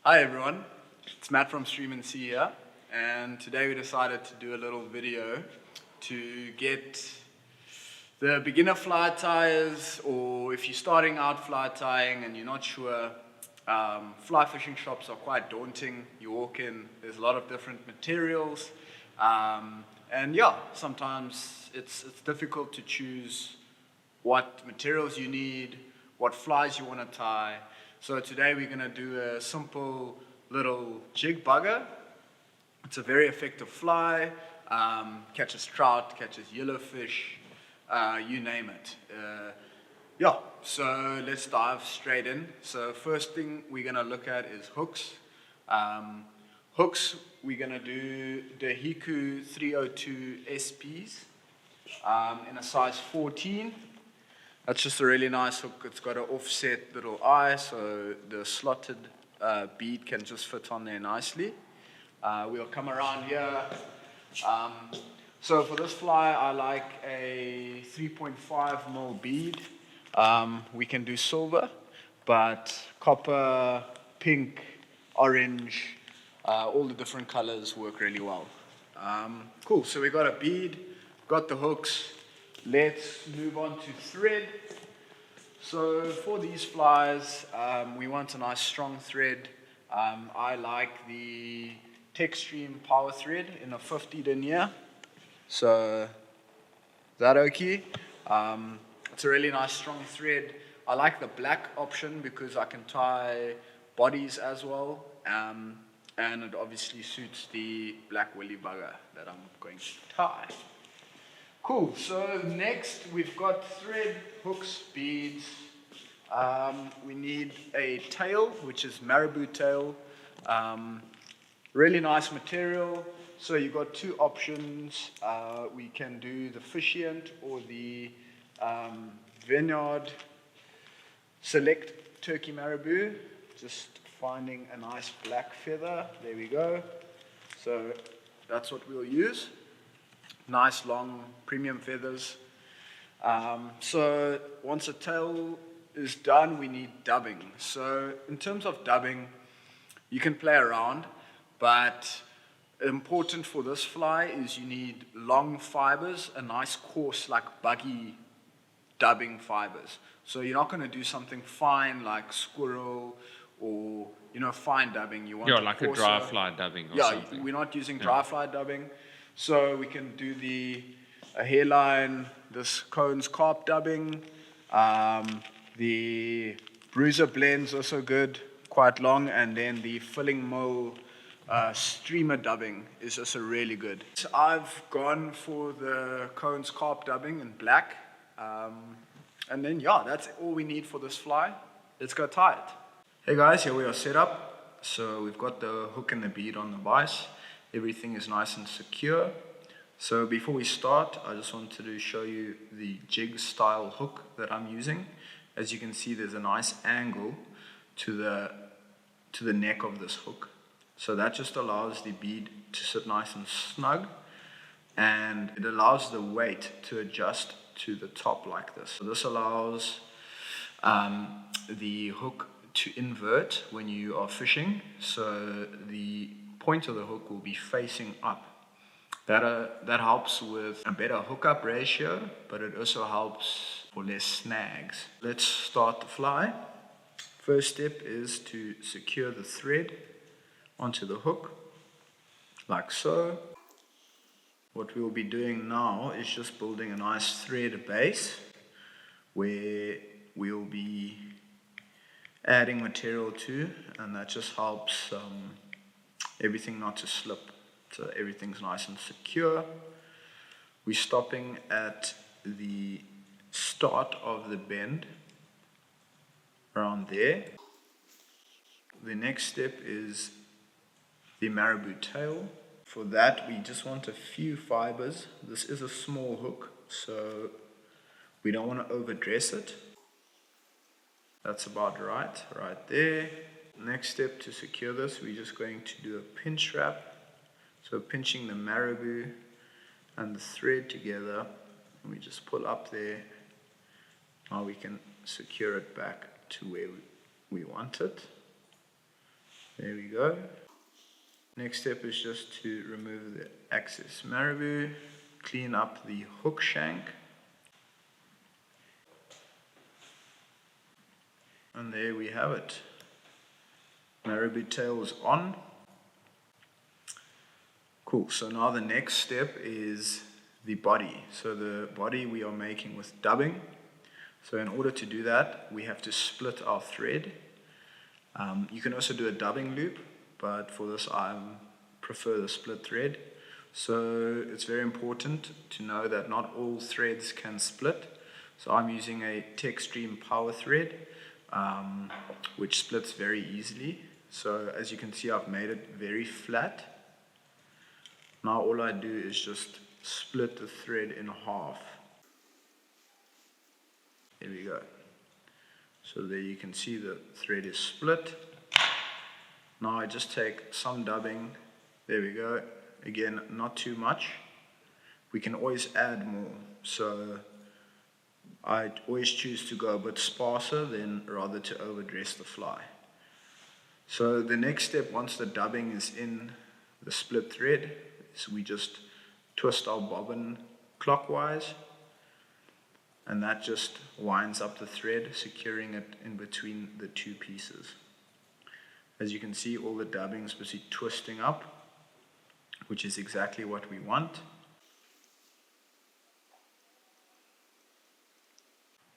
Hi everyone, it's Matt from Stream and See here, and today we decided to do a little video to get the beginner fly tyers, or if you're starting out fly tying and you're not sure, fly fishing shops are quite daunting. You walk in, there's a lot of different materials, and yeah, sometimes it's difficult to choose what materials you need, what flies you want to tie. So today we're going to do a simple little jig bugger. It's a very effective fly, catches trout, catches yellowfish, you name it. Yeah, so let's dive straight in. So first thing we're going to look at is hooks. Hooks, we're going to do the Hiku 302 SPs in a size 14. That's just a really nice hook. It's got an offset little eye, so the slotted bead can just fit on there nicely. We'll come around here. So for this fly, I like a 3.5mm bead. We can do silver, but copper, pink, orange, all the different colors work really well. Cool, so we got a bead, got the hooks. Let's move on to thread. So for these flies, we want a nice strong thread. I like the Techstream power thread in a 50 denier. So, is that okay? It's a really nice strong thread. I like the black option because I can tie bodies as well. And it obviously suits the black willy bugger that I'm going to tie. Cool, so next we've got thread, hooks, beads. We need a tail, which is marabou tail. Really nice material. So you've got two options. We can do the Fishient or the Vineyard Select Turkey Marabou. Just finding a nice black feather. There we go. So that's what we'll use. Nice long premium feathers. So once a tail is done, we need dubbing. So in terms of dubbing, you can play around, but important for this fly is you need long fibers, a nice coarse like buggy dubbing fibers. So you're not going to do something fine like squirrel or fine dubbing. You want like a dry fly dubbing or something. Yeah, we're not using dry fly dubbing. So we can do a hairline, this Cohen's carp dubbing, the bruiser blend's also good, quite long, and then the filling mole streamer dubbing is also really good. So I've gone for the Cohen's carp dubbing in black, and then yeah, that's all we need for this fly. Let's go tie it. Hey guys, here we are set up. So we've got the hook and the bead on the vise. Everything is nice and secure. So before we start, I just wanted to show you the jig style hook that I'm using. As you can see, there's a nice angle to the neck of this hook. So that just allows the bead to sit nice and snug, and it allows the weight to adjust to the top like this. So this allows the hook to invert when you are fishing, so the point of the hook will be facing up. That helps with a better hookup ratio, but it also helps for less snags. Let's start the fly. First step is to secure the thread onto the hook, like so. What we'll be doing now is just building a nice thread base where we'll be adding material to, and that just helps everything not to slip. So everything's nice and secure. We're stopping at the start of the bend, around there. The next step is the marabou tail. For that, we just want a few fibers. This is a small hook, so we don't want to overdress it. That's about right there. Next step to secure this, we're just going to do a pinch wrap. So pinching the marabou and the thread together, and we just pull up there. Now we can secure it back to where we want it. There we go. Next step is just to remove the excess marabou, clean up the hook shank, and there we have it. Marabou tail is on. Cool, so now the next step is the body. So the body we are making with dubbing. So in order to do that, we have to split our thread. You can also do a dubbing loop, but for this I prefer the split thread. So it's very important to know that not all threads can split. So I'm using a Techstream power thread, which splits very easily. So as you can see, I've made it very flat. Now all I do is just split the thread in half. There we go. So there you can see the thread is split. Now I just take some dubbing. There we go. Again, not too much. We can always add more. So I always choose to go a bit sparser than rather to overdress the fly. So the next step, once the dubbing is in the split thread, is we just twist our bobbin clockwise, and that just winds up the thread, securing it in between the two pieces. As you can see, all the dubbing is busy twisting up, which is exactly what we want.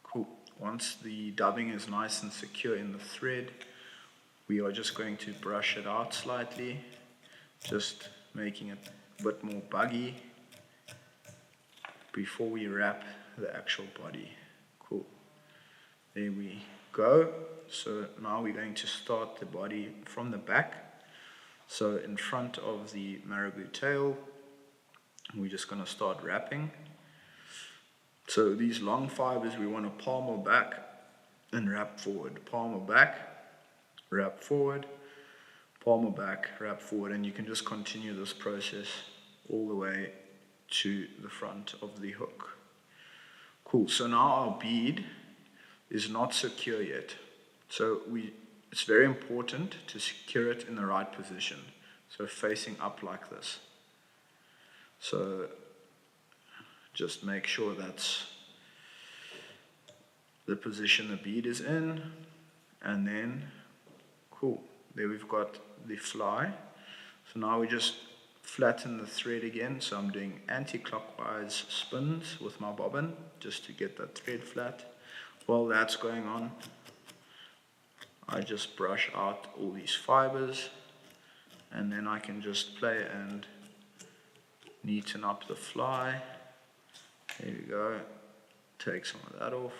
Cool. Once the dubbing is nice and secure in the thread, we are just going to brush it out slightly, just making it a bit more buggy before we wrap the actual body. Cool. There we go. So now we're going to start the body from the back. So in front of the marabou tail, we're just going to start wrapping. So these long fibers we want to palm or back and wrap forward. Palm or back, wrap forward, palm or back, wrap forward, and you can just continue this process all the way to the front of the hook. Cool, so now our bead is not secure yet. So it's very important to secure it in the right position. So facing up like this. So just make sure that's the position the bead is in, and then cool, there we've got the fly. So now we just flatten the thread again. So I'm doing anti-clockwise spins with my bobbin just to get that thread flat. While that's going on, I just brush out all these fibers, and then I can just play and neaten up the fly. There we go. Take some of that off.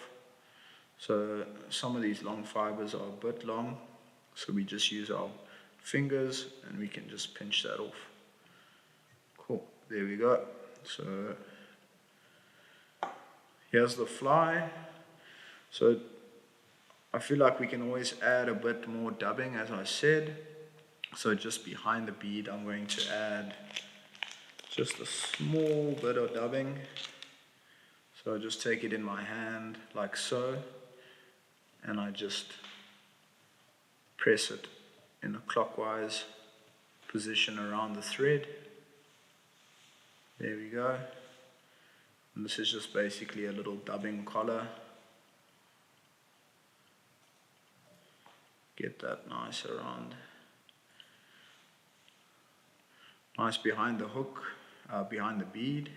So some of these long fibers are a bit long, so we just use our fingers and we can just pinch that off. Cool, there we go. So here's the fly. So I feel like we can always add a bit more dubbing, as I said. So just behind the bead, I'm going to add just a small bit of dubbing. So I just take it in my hand like so, and I just press it in a clockwise position around the thread. There we go. And this is just basically a little dubbing collar. Get that nice around. Nice behind the hook, behind the bead.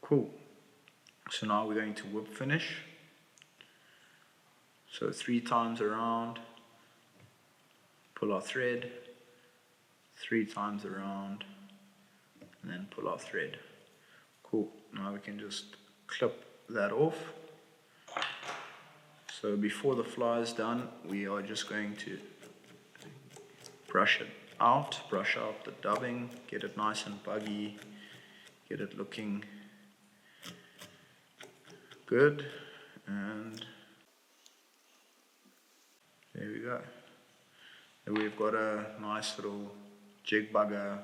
Cool. So now we're going to whip finish. So 3 times around, pull our thread, 3 times around, and then pull our thread. Cool. Now we can just clip that off. So before the fly is done, we are just going to brush out the dubbing, get it nice and buggy, get it looking good, and there we go. And we've got a nice little jig bugger,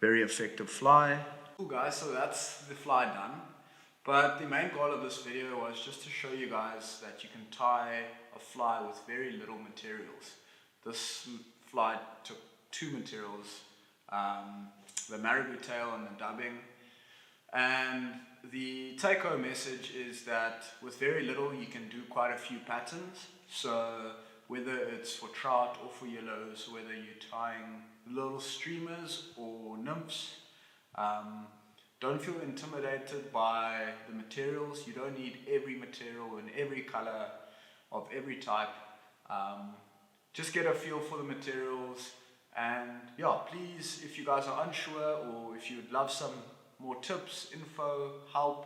very effective fly. Cool guys, so that's the fly done. But the main goal of this video was just to show you guys that you can tie a fly with very little materials. This fly took two materials, the marabou tail and the dubbing. And the take-home message is that with very little you can do quite a few patterns. So whether it's for trout or for yellows, whether you're tying little streamers or nymphs, don't feel intimidated by the materials. You don't need every material in every color of every type. Just get a feel for the materials, and yeah, please, if you guys are unsure or if you'd love some more tips, info, help,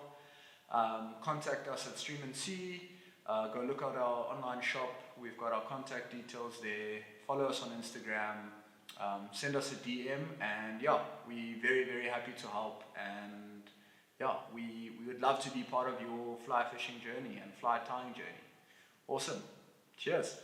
contact us at Stream and Sea. Go look at our online shop. We've got our contact details there. Follow us on Instagram. Send us a DM, and yeah, we're very, very happy to help. And yeah, we would love to be part of your fly fishing journey and fly tying journey. Awesome. Cheers.